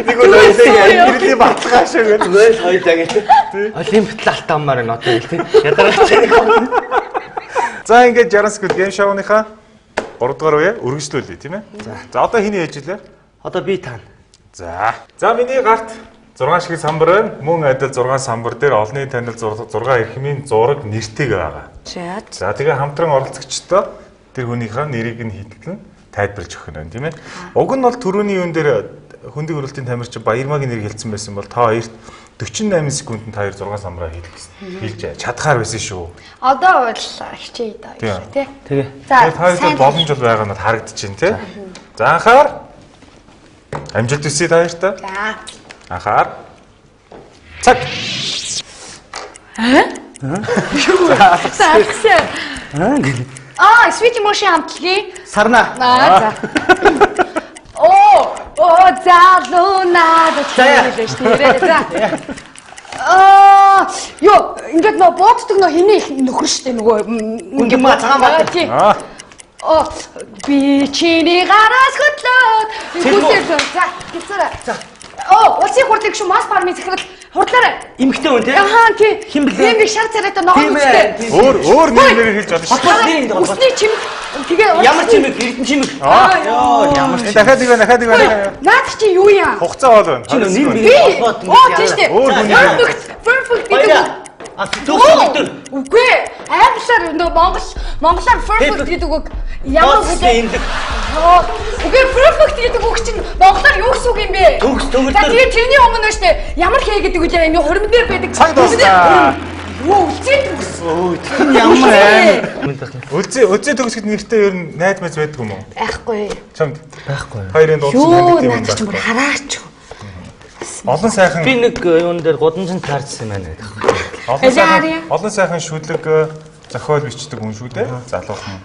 Нэг бол ойлээ баталгаа шүү гэх. Зүгээр хоёлаа гэдэг. Олимпиад л алтаа маар энэ одоо гэл тийм. Ядаргач. За ингээд 60 секунд гейм шоуныхаа 3 дугаар үе үргэлжлүүлье тийм ээ. За одоо хэний ээж илээ? Одоо би таана. За миний гарт 6 шиг самбар байна. Мөн адил 6 самбар дээр олонний танил 6 эрхмийн зураг нэртэйг байгаа. За тэгээ хамтран оролцогчдоо тэр хүнийхээ нэрийг нь хитгэлэн тайлбарлаж өгөх нь тийм ээ. Уг нь бол түрүүний юун дээр хүндэг өрөлтийн тамирчин Баярмаагийн нэрийг хэлсэн байсан бол та хоёрт 48 секундэд та хоёр 6 самбараа хэлж чадхаар байсан шүү. Одоо бол хичээе даа тий. Тэгээ. За та хоёрт боломж бол байгаа нь харагдчихээн тий. За анхаар амжилт хүсье та хоёрт. За. Анхаар. Цаг. Switch motion хамтлагийн Сарна. за. Оо залуунаа гэж нэрээ за. Ёо ингээд нөө боцдог нөө хиний нөхөр штэ нөгөө Гүнгийн маа цагаан баг. тий. Би чиний гараас хөтлөөд. За гисэрэ. За. Улсын хурлыг шүү мас парми захирал Хурдлаарай. Эмхтэй хүн тий. Ахаа тий. Хин блэ? Нэг шар царайтай ногоон үстэй. Өөр нэрээр хэлж болно шүү. Хотод нэр энэ голгоо. Усны чимэг. Тэгээ Ямар чимэг, эрдэн чимэг. Йоо, ямар чимэг. Дахиад нэг. Наад чи юу яа? Хугацаа бол байна. Чи нэр Би. бий голгоод Оо тийш дээ. Өөр хүн нэр. Perfect гэдэг. А төгсөлтөр. Үгүй аймагсаар нөгөө монголоор perfect гэдэг үг ямар үг вэ? Үгүй perfect гэдэг үг чинь монголоор юу гэсэн үг юм бэ? Төгсөлтөр. За тэгээ тэрний өмнө штэ ямар хээ гэдэг үг юм хормон дээр байдаг. Цаг дуусна. Юу үлцээ төгс. Тэр ямар аим. Үлзээ төгсгөд нэртэй ер нь найз мэз байдаг юм уу? Байхгүй. Чамд Байхгүй. хоёрын дуудсан Юу таньдаг юм наад чи байна. хараач. Олон сайхан Би нэг юун дээр гудамжинд таарсан юм байна. олон сайхан шүлэг зохиол бичдэг хүн шүү дээ. Залуухан.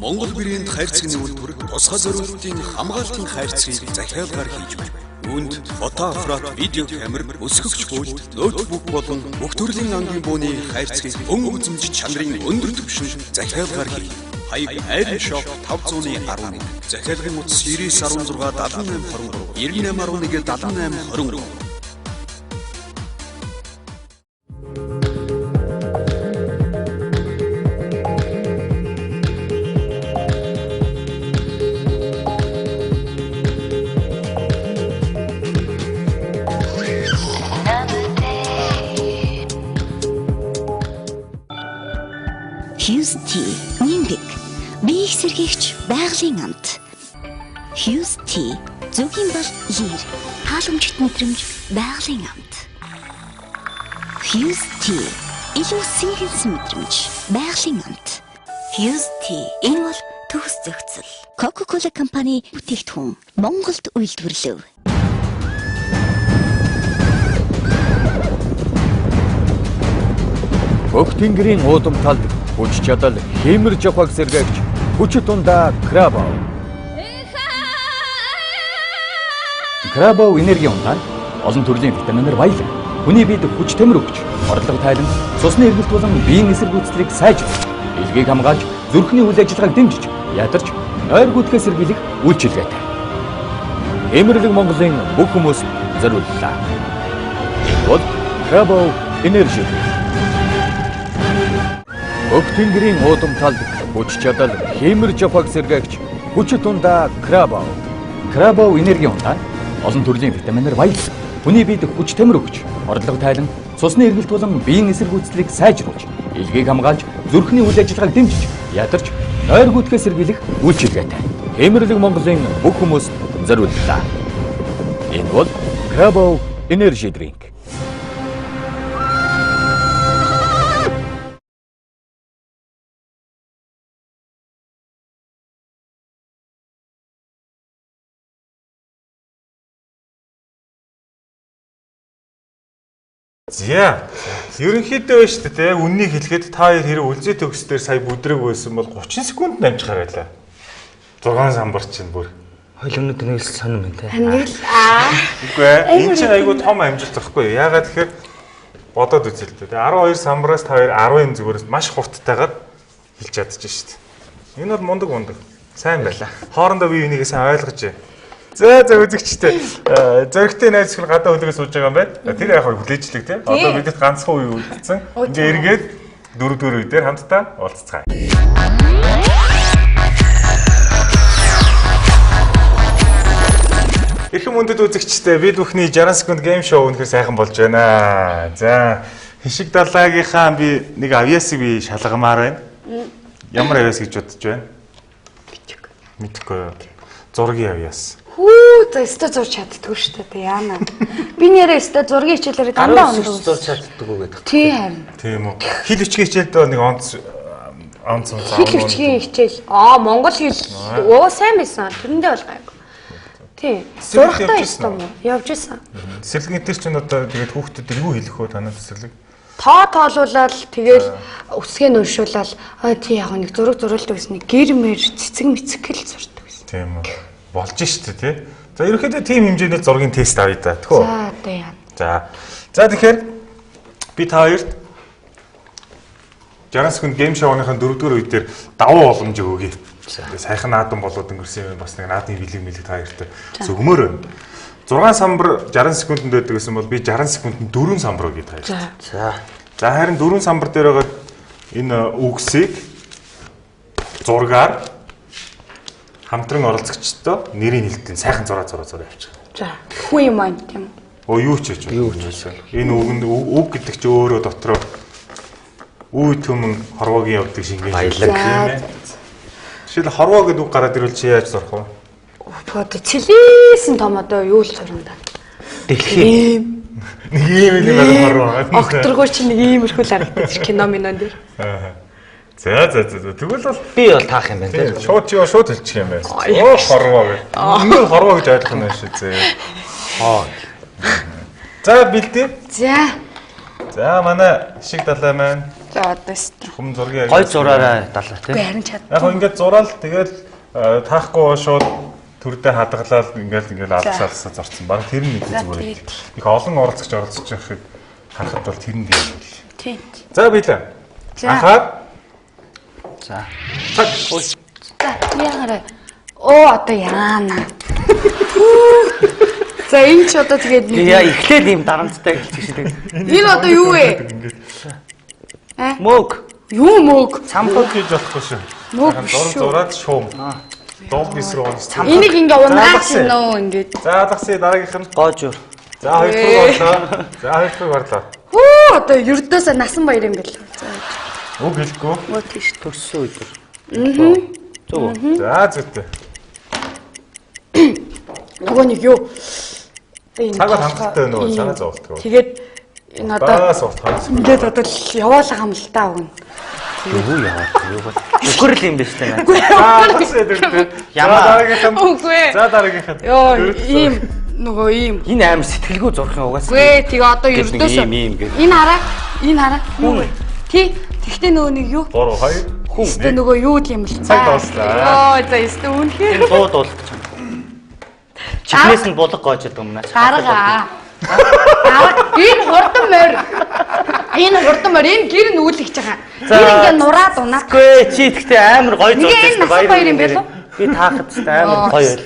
Монгол брэнд хайрцаг нүүлтүрэг тусгай зориулалтын хамгаалтын хайрцагыг захиалгаар хийж байна. Үүнд фотоаппарат, видео камер, өсгөгч пульт, ноутбук болон бүх төрлийн ангийн бууны хайрцагыг өн үзэмж чанарын өндөр түвшинд захиалгаар хий. Хаяг Iron Shop 511, захиалгын утас 9916 7823, 9811 7823. Hughes Tea Нимбик бие их сэргийгч байгалийн амт. Hughes Tea зөвгийн бол лир халамжит мэдрэмж байгалийн амт. Hughes Tea илүү синхэнсэн мэдрэмж байгалийн амт. Hughes Tea энэ бол төгс зохицол. Coca-Cola компани бүтээгдэхүүн Монголд үйлдвэрлэв. Бүх тэнгэрийн уудам талд хүч чадал хэмэрж авах сэргээгч хүчит ундаа Крабов. Крабов энерги ундаанд олон төрлийн витаминаар баялаг. Хүний биед хүч тамир өгч, орлого тайлан, цусны эргэлт болон биеийн эсрэг үүсэлийг сайжруулж, илгийг хамгаалж, зүрхний үйл ажиллагааг дэмжиж, ядарч, ойр гүтгэс сэргийлэх үйлчилгээтэй. Эмэрлэг Монголын бүх хүмүүст зориуллаа. Энэ бол Крабов энерги. Бүх тэнгэрийн уудам талд хүч чадал хэмэрж авах сэргээгч хүчит ундаа Крабов. Крабов энерги ундаанд олон төрлийн витаминаар баялаг. Хүний биед хүч тамир өгч, орлого тайлан, цусны эргэлт болон биеийн эсрэг үүсэлийг сайжруулж, илгийг хамгаалж, зүрхний үйл ажиллагааг дэмжиж, ядарч, ойр гүтгэс сэргийлэх үйлчилгээтэй. Эмэрлэг Монголын бүх хүмүүст зориуллаа. Энэ бол Крабов энерги дринк. За. Ерөнхийдөө шүү дээ. Үннийг хэлэхэд та хоёр хэрэг үлзий төгсдөр сая бүдрэг байсан бол 30 секунд намжих харайлаа. 6 самбар чинь бүр. Хойл өнөд нэг л сонирм байна те. Нэг л Үгүй ээ. Энэ чинь айгүй том амжилт байхгүй юу? Яагаад тэгэхээр бодоод үзэл дээ. 12 самбараас та хоёр 10-ын зүгээрээс маш хурдтайгаар хэлж чадчих шүү дээ. Энэ бол мундаг. Сайн байлаа. Хоорондоо бие бинийгээ сайн ойлгож. За үзэгчтэй. Зөрөгтэй найз хүн гадаа хөлгөө сууж байгаа юм байна. Тэр яг хүлээжлэг тийм. Одоо бидэд ганцхан үе үлдсэн. Ингээ эргээд дөрөв үе дээр хамтдаа уулзцгаая. Эрхэм мөндөд үзэгчтэй бид бүхний 60 секунд гейм шоу үнэхээр сайхан болж байна. За хишиг далаагийнхаа би нэг авьяасыг би шалгамаар байна. Ямар авьяас гэж бодож байна? Мэдхгүй. Зургийн авьяас. Хүү за өстө зурж чаддгүй шүү дээ яана. Би нэрээ өстө зургийн хичээлээр дандаа унах. Зурж чаддгүй гэдэг. Тий харин. Тийм үү. Хил хүчгийн хичээлд нэг онц хэл хвчгийн хичээл. Монгол хэл. Сайн байсан. Тэрэндээ бол гайгүй. Тийм. Зургтай юм уу? Явж исэн. Цэцэрлэг дээр чинь одоо тэгээд хүүхдүүд юу хэлэх вэ танай цэцэрлэг? Тоолуулаад тэгэл өсгөө нөршүүлээд тий яг нэг зураг зуралт байсан. Гэр мэр цэцэг мэцгэл зурдаг байсан. Тийм үү. Болж штэ тий. За ерөнхийдөө тийм хэмжээний зургийн тест авъя да. Тэхүү. За одоо яа. За тэгэхээр би та хоёрт 60 секунд гейм шоуныхаа 4-р үе дээр давуу боломж өгье. Тэгээ сайхан наадам болоод өнгөрсөн юм бас нэг наадмын бэлэг та хоёрт зөвмөр байна. 6 самбар 60 секундэд байдаг гэсэн бол би 60 секундэд 4 самбар өгье та хоёрт. За харин 4 самбар дээр байгаа энэ үгсийг зургаар хамтран оролцогчтой нэрийг хэлтэн сайхан зураа явуучих. За хүн юм аа тийм. Юу ч гэж байна. Энэ үг гэдэг чи өөрөө дотроо үе төмөн хорвоогийн явдаг шингэн баялаг тийм ээ. Жишээл хорвоо гэдэг үг гараад ирвэл чи яаж зурх вэ? Фото цэлээсэн том одоо юу л зурна да. Дэлхий. Нэг юм л байгаа хорвоо. Огторгоо чи нэг иймэрхүү л харагдаж кино минон дээр. За. Тэгвэл бол би бол таах юм байна тийм. Шууд хэлчих юм байна. Хорвоо гэх. Ингээд хорвоо гэж ойлгох юм шүү зээ. За бэлдээ. За манай шиг далай маань. За одоо өстө. Хүм зургийн Гой зураараа далаа тийм. Харин чад. Яг ингээд зураал тэгэл таахгүй шууд төрдөө хадгалаад ингээд алгасаалсаа зарцсан. Бараг тэр нь нэг зүгээр. Их олон оролцогч оролцож байхыг харахад бол тэр нь юм бол. Тийм. За бийлээ. Анхаад. За. Цаг. За яагараа. Одоо яана. За энэ ч одоо тэгээд яа эхлээд юм дарамттай хэлчих шиг. Энэ одоо юу вэ? Мөг. Юу мөг? Цамхаг гэж болохгүй шүү. Мөг зураад шуум. Доггис руу. Энийг ингээ унаач нөө ингээд. За дагсаа дараагийнх нь Гоожур. За хоёрдугаар гарлаа. За хоёрдугаар гарлаа. Хөө одоо ердөөсөө насан баяр юм бэл. Үг хэлэхгүй. Мөө тийш Төрсөн өдөр. Зөв. За зүйтэй. Нөгөө нэг юу? Цагаар хангалттай нөгөө санаа зовлтгоо. Тэгээд энэ одоо ингээд одоо яваалаа хам л таа өгнө. Юу яа. Үхэр л юм биш үү? Ямаа. Үгүй. За дараагийнх нь. Йоо ийм нөгөө ийм. Энэ аим сэтгэлгүй зурх юм угаасаа. Гүй тэгээ одоо ердөөсөө энэ хараа. Хүн. Тий. Тэгтээ нөгөө нэг юу? 3 2 хүн. Тэгтээ нөгөө юу юм л. Цаг дууслаа. Йоо за өстө үнхээр. Энэ дууд болгож байна. Чихнээс нь булга гоож байгаа юм наа. Гаргаа. Энэ хурдан морь энэ гэр нь үүлгэж байгаа. Тэр ингээ нураад унаа. Гүй чи тэгтээ амар гоё зурж байна. Баяр юм байна. Би таахад ч амар гоё байл.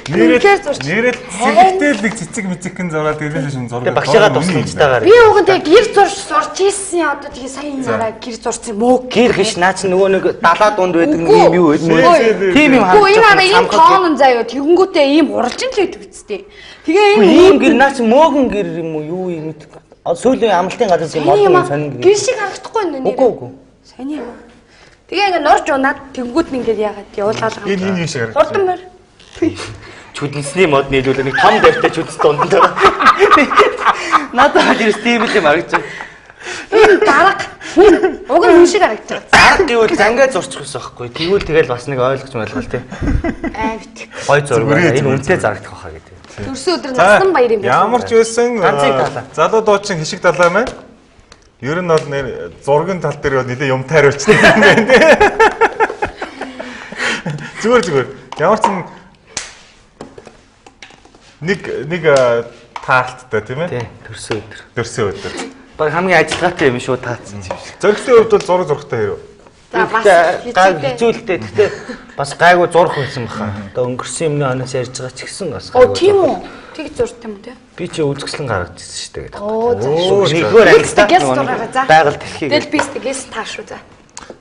Нэрэл сэлгтэл нэг цэцэг мэцэгхэн зураад тэрнээс шин зураг. Багшаага тусламжтайгаар. Би уг нь тэгээ гэр зурж ийсэн одоо тэгээ сайн нараа гэр зурсан мөө. Гэр гიშ наач нөгөө нэг далаа дунд байдаг юм юу вэ? Тийм юм хаа. Энэ араа ийм тоон заяа тэгэнгүүтээ ийм уралжин л байдаг үстэй. Тэгээ ийм гэр наач мөөгөн гэр юм уу юу юм гэдэг. Сүүлийн амлалтын газар юм мод сонин гэр шиг харагдахгүй юм нэр. Үгүй. Сайн юм. Тэгээ ингээ норж унаад тэгэнгүүт нь ингээ яагаад явуулаад байгаа. Энэ юм шиг харагдав. Хурдан морь. Чүдэнсний мод нийлүүлээ нэг том дайртай чүдс дунд дээр. Надад хадэрс тийм л юм харагдаж байна. Энэ дарга уг нь хүн шиг харагдаж байгаа. Дарга гэвэл зангаа зурчих байсан байхгүй. Тэгвэл тэгэл бас нэг ойлгож байлгал тий. Битг. Гой зураг энэ үнтэй зарагдах байхаа гэдэг. Төрсөн өдөр насан баяр юм байна. Ямар ч байсан залуу дуучин хишиг далаа маань. Ер нь бол зургийн тал дээр нэлээ юм тайруулчихсан юм байна тий. Зүгээр. Ямар ч нэг таалттай тийм ээ. Тий, төрсөн өдөр. Баг хамгийн ажиллагаатай юм шүү таацсан юм шиг. Зөрөгтэй хувьд бол зураг зурхтай хэрэг. За бас хэцүүлтэй. Гэтэ бас гайгүй зурх байсан баха. Одоо өнгөрсөн юмны ханаас ярьж байгаа ч гэсэн бас гайгүй. Оо тийм үү? Тэг зурт юм тий. Би чи үзэсгэлэн гаргаж ирсэн шүү дээ гэдэг. Оо за. Нэгдүгээр ангилтаа за. Байгаль дэлхийг. Тэгэл би стегээс тааш шүү за.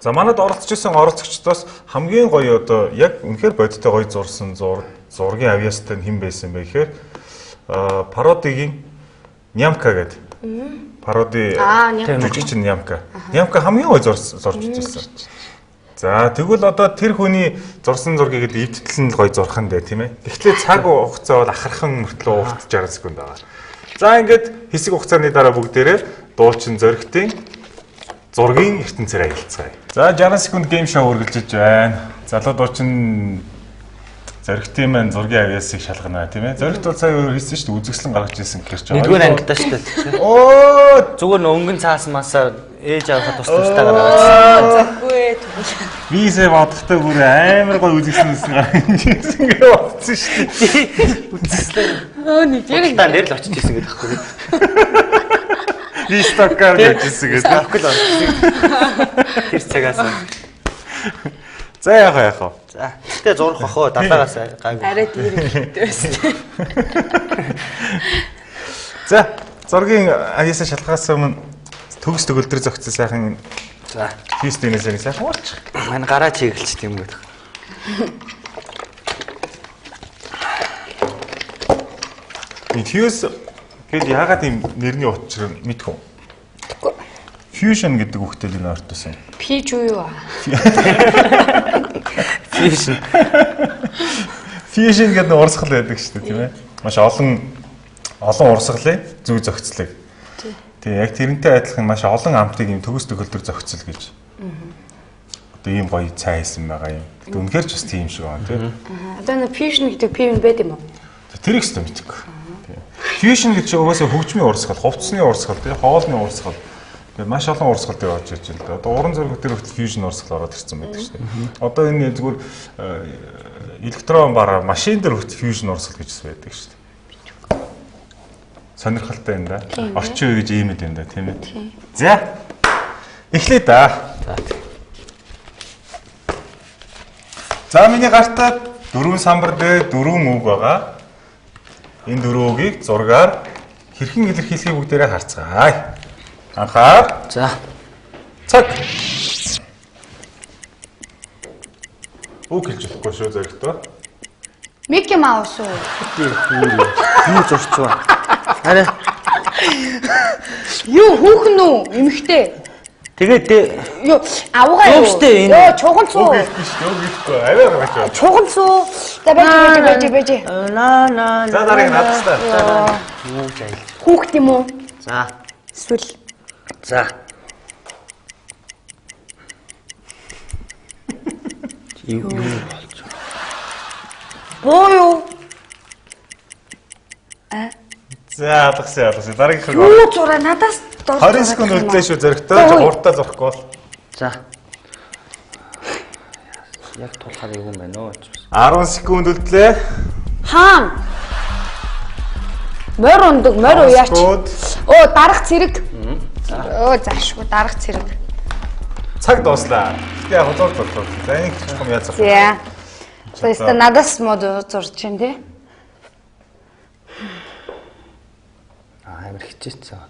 За манад оролцож исэн оролцогчдоос хамгийн гоё одоо яг үнэхээр бодиттой гоё зурсан зургийн авьяастай хэн байсан бэ гэхээр пародигийн Нямка гэдэг. Пароди жүжигч Нямка. Нямка хамгийн гоё зурж ирсэн. За тэгвэл одоо тэр хүний зурсан зургийг эвдтэл нь гоё зурхан дээ тийм ээ. Гэхдээ цаг хугацаа бол ахархан мөртлөө хугацаа 60 секунд байгаа. За ингээд хэсэг хугацааны дараа бүгдээрээ дуучин зөрөгтийн зургийн ертөнцээр аялцгаая. За 60 секунд гейм шоу үргэлжлэж байна. Залуу дуучин Зоригтын маань зургийн авьяасыг шалгана тийм ээ. Зоригт бол сая өөр хийсэн шүү дээ. Үзэсгэлэн гаргаж ирсэн гэхээр ч. Нэгдүгээр ангидаа шүү дээ. Оо Зүгээр өнгөн цаас масаар ээж авахад тус-тустай гаргаж. Заггүй тэгвэл. визээ бодохтой бүр амар гой үзэсгэлэн гаргаж ингээ бодсон шүү дээ. Үзэсгэлэн. Нэг яг Та нэр л очиж ирсэн гэдэг байхгүй юу? Ристокаар гэж ирсэн гэдэг. Авахгүй л орсон. Тэр цагаас. За яах вэ? За. Гэтэ зурх бах оо далаагаас гайгүй. арай дээр ихтэй байсан. За зургийн авьяасаа шалгахаас өмнө төгс төгөлдөр зөгцсөн сайхан За. фистинээс нэг сайхан ууч. Мань гараа чиглэлч тийм үү. Fuse гэж яагаад ийм нэрний учир мэдхүү? Fusion гэдэг үгтэй л нэртсэн. Пич юу аа? Fusion. Fusion гэдэг нь урсгал байдаг шүү дээ тийм ээ. Маш олон урсгалын зүг зохицлыг. Тэгээ яг тэрнтэй адилхан маш олон амтыг ийм төгс төгөлдөр зохицол гэж. Одоо ийм гоё цай хийсэн байгаа юм. Тэгтээ үнэхээр ч бас тийм шиг байна тийм. Одоо нэг fusion гэдэг пивэн байд юм уу? Тэр их ч мэдгүй. Fusion гэж угаасаа хөгжмийн урсгал, хувцсны урсгал, тийм хоолны урсгал. Тэгээд маш олон урсгалд явж ирж байна. Одоо уран зураг дээр хүртэл fusion урсгал ороод ирсэн байдаг шүү дээ. Одоо энэ зүгээр электрон бараа машин дээр хүртэл fusion урсгал гэж байдаг шүү дээ. Сонирхолтой юм да. Орчин үе гэж ийм юм да, тийм ээ. За. Эхлэе да. За миний гартаа 4 самбар дээр 4 үг байгаа. Энэ 4 үгийг зургаар хэрхэн илэрхийлэхийг бүгдээрээ харцгаая. Анхаар. За. Цаг. Үг хэлж болохгүй шүү зөрөгтөө. Микки Маус уу? Юу зурчваа. Арай. Юу хүүхэн үү? Эмэгтэй. Тэгээд Юу авгаа юу? Юустэй энэ? Йоо чуганц уу? Үг хэлэхгүй. Аваа гаргаж. Чуганц уу? За байж. на. За дараагийн надтай. Юу зайл. Хүүхд юм уу? За. Эсвэл За. Юу болж байна? боо юу? За алгасан. Дараагийн хэрэг. Юу зураа надаас 20 секунд үлдээ шүү зөрөгтөө. Хурдтай зурхгүй бол. За. Яг тулахаар юу юм бэ нөө? 10 секунд үлдлээ. Хаан. Морь ундаг, морь уяач. Оо дарах цэрэг. Оо заашгүй дарах цэрэг. Цаг дууслаа. Гэтэ яг зур бодлоо. За энэ хэвчхэн яаж зурх. За. Тэстэ надаас мод зурж чинь тий. Амар хичээсэн.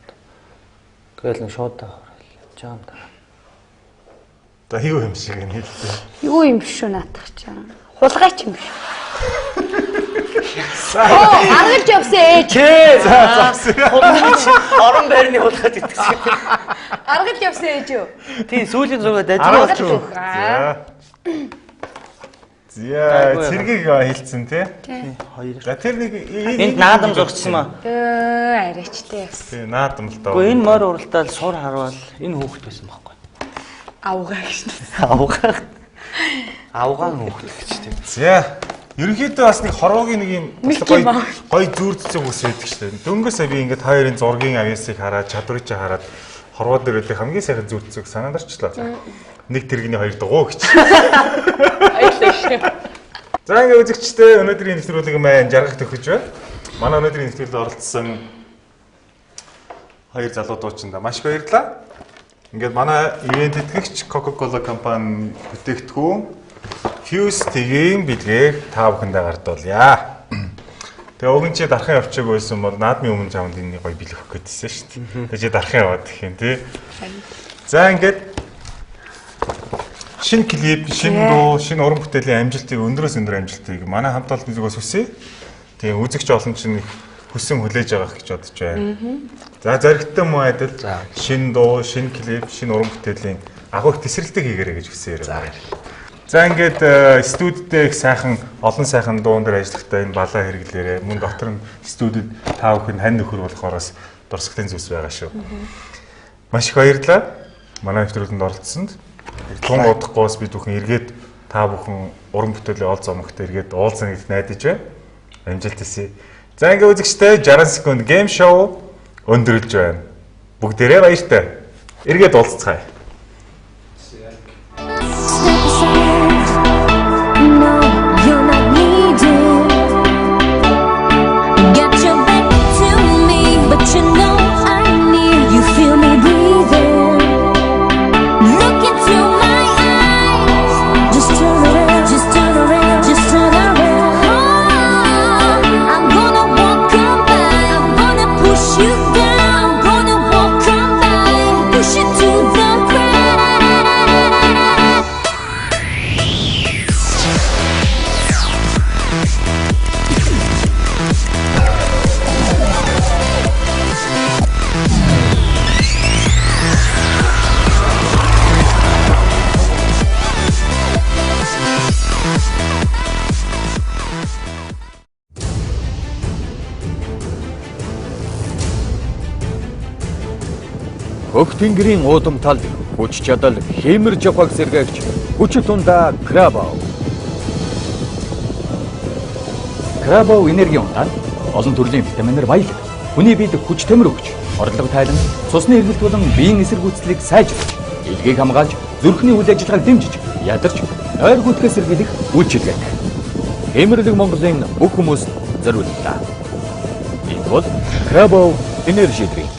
Тэгэл нэг шууд явж байгаа юм да. За юу юм шиг юм хэлээ. Юу юм биш үү наатах чам. Хулгайч юм биш. Оо аргаж явсан ээж. За зогсоо. Орон байрны хулгайд итгэсэн. Аргаж явсан ээж юу? Тийм сүүлийн зургаад ажиг За. За цэргийг хэлсэн тий. Хоёр. За тэр нэг Энд наадам зурчихсан маа. Арайчтай явсан. тий наадам л доо. Гэхдээ энэ морь уралдаал сур харвал энэ хүүхэд байсан байхгүй. Авгаа гэж. Авгаан хүүхэд гэж тийм. За ерөнхийдөө бас нэг хорвоогийн нэг юм гоё зүрдцэг ус байдаг шүү дээ. Дөнгөсөө би ингээд хоёрын зургийн авьяасыг хараад чадварыг хараад хорвоо дээр үлээ хамгийн сайхан зүрдцэг санаанд орчлоо. Нэг тэрэгний хоёр дугуй гэж. За ингээд үзэгчтэй өнөөдрийн нэвтрүүлэг маань жаргах төхөж байна. Манай өнөөдрийн нэвтрүүлэгт оролцсон хоёр залуу дуучиндаа маш их баярлалаа. Ингээд манай ивент тэтгэгч Coca-Cola компани бүтээгдэхүүн Fuse тгийн бэлгийг та бүхэндээ гардуулъя. Тэгээ өгөн чи дархан явчих байсан бол наадмын өмнө чамд энэ гоё бэлэг өгөх гэдсэн шүү дээ. Тэгээ чи дархан яваад их юм тий. За ингээд шинэ клип, шинэ дуу, шинэ уран бүтээлийн амжилтыг өндрөөс өндөр амжилтыг манай хамт олон зүйлээс хүсье. Тэгээ үзэгч олон чинь хүссэн хүлээж байгаа гэж бодож байна. За зоригтой муу адил шинэ дуу, шинэ клип, шинэ уран бүтээлийн агуу их тесрэлтийг хийгээрэй гэж хүсье. За ингээд студидтэй их сайхан олон сайхан дуун дээр ажиллахдаа энэ балаа хэрэглээрээ мөн дотор нь студид та бүхэн хань нөхөр болохоороос дурсгалын зүйлс байгаа шүү. Маш их баярлалаа. манай нэвтрүүлэнд оролцсонд тун удахгүйс бид бүхэн эргээд та бүхэн уран бүтээлийн ол зомогтой эргээд уулзна гэдэгт найдаж байна. Амжилт хүсье. За ингээ үзэгчтэй 60 секунд гейм шоу өндөрлөж байна. Бүгдээрээ баяртай. Эргээд уулзцгаая. Хөх тэнгэрийн уудам талд хүч чадал хэмэр жавхаг сэргээгч хүч тундаа Крабау. Крабау энерги унтаад олон төрлийн витаминаар баялаг. Хүний биед хүч төмөр өгч, орлого тайлан, цусны эргэлт болон биеийн эсэргүүцлийг сайжруулж, илгээг хамгаалж, зүрхний үйл ажиллагааг дэмжиж, ядарч, нойр хүндэхээс сэргийлэх үйлчилгээтэй. Хэмэрлэг Монголын бүх хүмүүст зориуллаа. Энэ бол Крабау энержи дринк.